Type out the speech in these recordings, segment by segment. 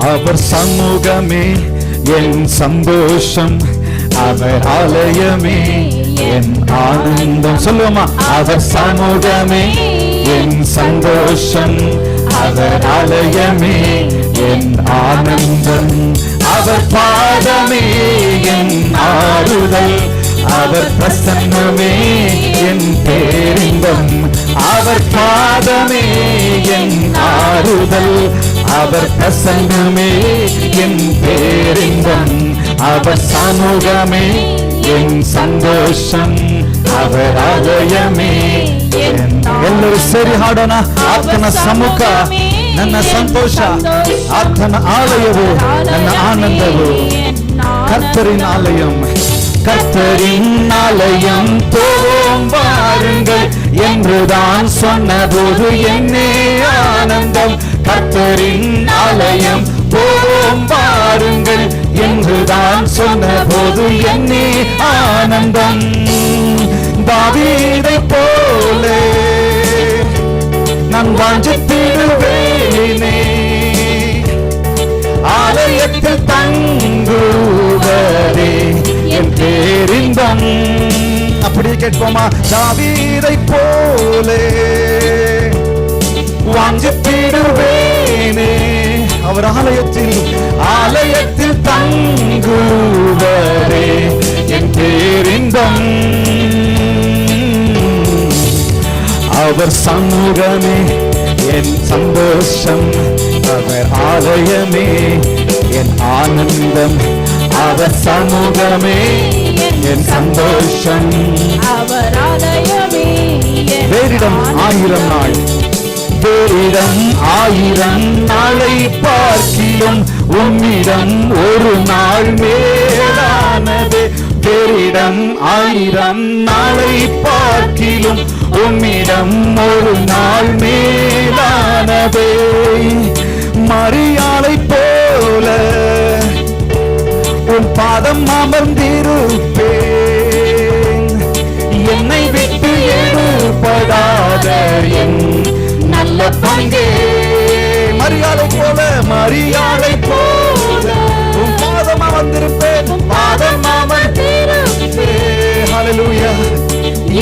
அவர் சமூகமே என் சந்தோஷம், அவர் ஆலயமே என் ஆனந்தம். சொல்லுவோமா? அவர் சமூகமே என் சந்தோஷம், அவர் ஆலயமே என் ஆனந்தம். அவர் பாதமே என் ஆறுதல், அவர் பிரசன்னமே என் பேரின்பம். அவர் பாதமே என் ஆறுதல், அவர் பிரசன்னமே என் பேரின்பம். அவர் சமூகமே என் ಸಂತೋಷಂ, ಅವರ ಆಲಯವೇ. ಎಲ್ಲರೂ ಸೇರಿ ಹಾಡೋಣ. ಆತನ ಸಮ್ಮುಖ ನನ್ನ ಸಂತೋಷ, ಆತನ ಆಲಯವು ನನ್ನ ಆನಂದವು. கர்த்தரின் ஆலயம், கர்த்தரின் ஆலயம் போவோம் வாருங்கள் என்றுதான் சொன்னபோது என்னே ஆனந்தம். கர்த்தரின் ஆலயம் போவோம் வாருங்கள் என்றுதான் சொன்னபோது என்னே ஆனந்தம். தாவீதை போல நான் வாஞ்சித்திடுவேனே, ஆலயத்தில் தங்குவதே என் பேரின்பம். அப்படி கேட்போமா? தாவீதை போல வாஞ்சித்திடுவேனே, அவர் ஆலயத்தில் தங்குவதே என் பேரின்பம். அவர் சமூகமே என் சந்தோஷம், அவர் ஆலயமே என் ஆனந்தம். அவர் சமூகமே என் சந்தோஷம், அவர் ஆலயமே. வேறிடம் 1000 நாள், வேறிடம் 1000 நாளை பார்க்கிலும் உம்மிடம் ஒரு நாள் மேலானது. வேறிடம் 1000 நாளை பார்க்கிலும் உம்மிடம் ஒரு நாள் மேலானதே. மரியாளை போல உன் பாதம் அமர்ந்திருப்பேன், என்னை விட்டு எடுபடாத என் நல்ல பங்கே. மரியாளை போல, மரியாளை போல உன் பாதம் அமர்ந்திருப்பேன், பாதம் அமர்ந்திருப்பேன். ஹல்லேலூயா.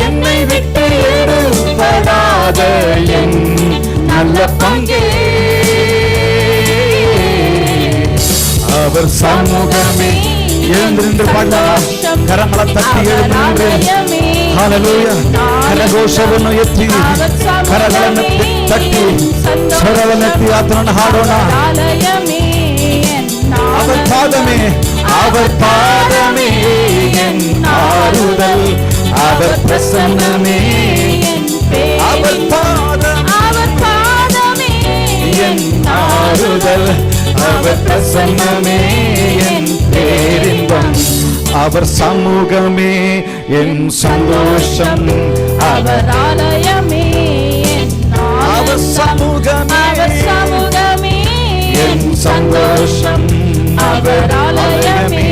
என்னை விட்டு எடுபடாத என் நல்ல பங்கே. அவர் சமூகமே. எழுந்திருந்து பாடலாம், கரங்களை தட்டி எழுந்திருந்து. ஹல்லேலூயா. ಕರಘೋಷವನ್ನು ಎತ್ತಿ, ಕರಗಳನ್ನು ತಟ್ಟಿ, ಸ್ವರವನ್ನೆತ್ತಿ ಆತನನ್ನು ಹಾಡೋಣ. அவர் பாதமே, அவர் பாதமே என் ஆறுதல், அவர் பிரசன்னமே. அவர் பாதமே என் ஆறுதல், அவர் பிரசன்னமே என் பேரின்பம். அவர் சமூகமே என் சந்தோஷம், அவர் ஆலயமே. அவர் சமூகமே என் சந்தோஷம், அவர் ஆலயமே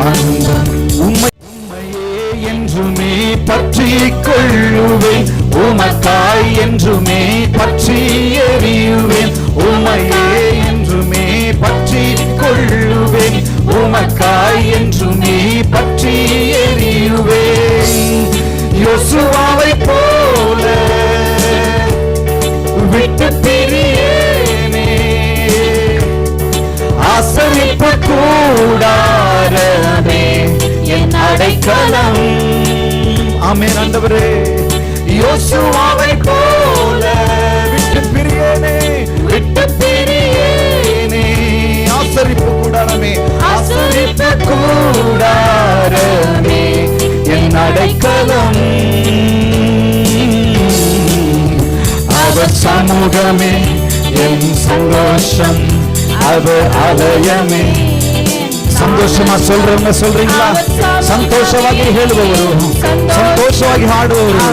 ஆனந்தம். உம்மையே என்றுமே பற்றி கொள்ளுவேன், உமக்காய் என்றுமே பற்றி எறியுவேன். உம்மையே என்றுமே பற்றி கொள்ளுவேன், உமக்காய் என்றுமே பற்றி எறியுவேன். யோசுவாவை போல விட்டு பிரியேனே, ஆசரிப்பு கூடாரமே என் அடைக்கலம். ஆமென் ஆண்டவரே. யோசுவாவை போல விட்டு பிரியேனே, விட்டு பிரியேனே. ஆசரிப்பு கூடாரமே, ஆசரிப்பு கூடாரமே என் அடைக்கலம். அவர் சமூகமே என் சந்தோஷம், அவர் ஆலயமே. ಸಂತೋಷமா சொல்றவங்க சொல்றீங்களா? ಸಂತೋಷವಾಗಿ ಹೇಳುವವರು, ಸಂತೋಷವಾಗಿ ಹಾಡುವವರು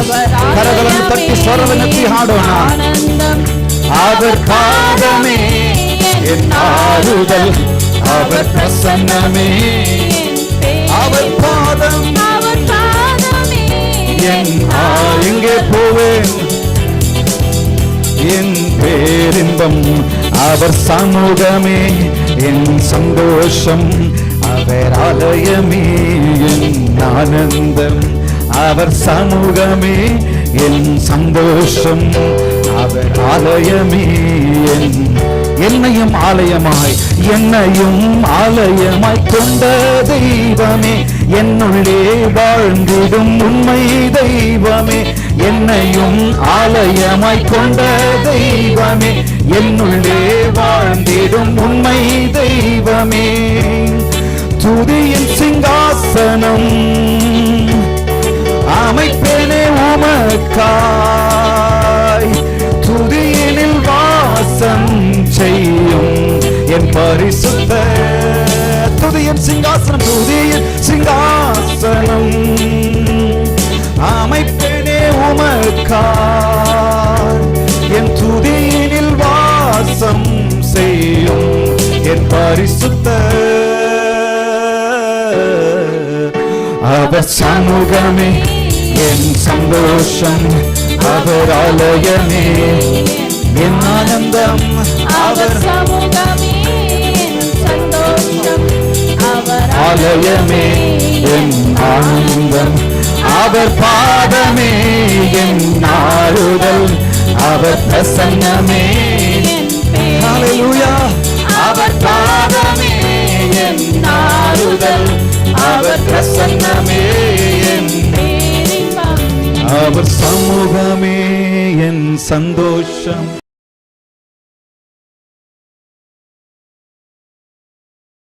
ಕರಗಳನ್ನು ತಟ್ಟಿ ಸ್ವರವನ್ನೆತ್ತಿ ಹಾಡೋಣ. அவர் பாதமே என் ஆறுதல், அவர் பிரசன்னமே. அவர் பாதம் என் எங்கே போவேன் என் பேரின்பம். அவர் சமூகமே என் சந்தோஷம், அவர் ஆலயமே என் ஆனந்தம். அவர் சமூகமே என் சந்தோஷம், அவர் ஆலயமே என்னையும் ஆலயமாய் கொண்ட தெய்வமே, என்னுள்ளே வாழ்ந்திடும் உண்மை தெய்வமே. என்னையும் ஆலயமாய் கொண்ட தெய்வமே, என்னுள்ளே வாழ்ந்திடும் உண்மை தெய்வமே. துதியின் சிங்காசனம் அமைப்பேனே உமக்காய், துதியினில் வாசம் செய்யும் என் பரிசுத்த. துதியின் சிங்காசனம் அமைப்பேனே உமக்காய், என் துதியினில் வாசம் செய்யும் என் பரிசுத்த. அவர் சமூகமே என் சந்தோஷம், அவர் ஆலயமே என் ஆனந்தம். அவர் சமூகமே என் சந்தோஷம், அவர் ஆலயமே என் ஆனந்தம். அவர் பாதமே என் ஆறுதல், அவர் பிரசன்னமே. ஹல்லேலூயா. அவர் பாதமே என் ஆறுதல், அவர் பிரசன்னமே. அவர் சமூகமே என் சந்தோஷம்.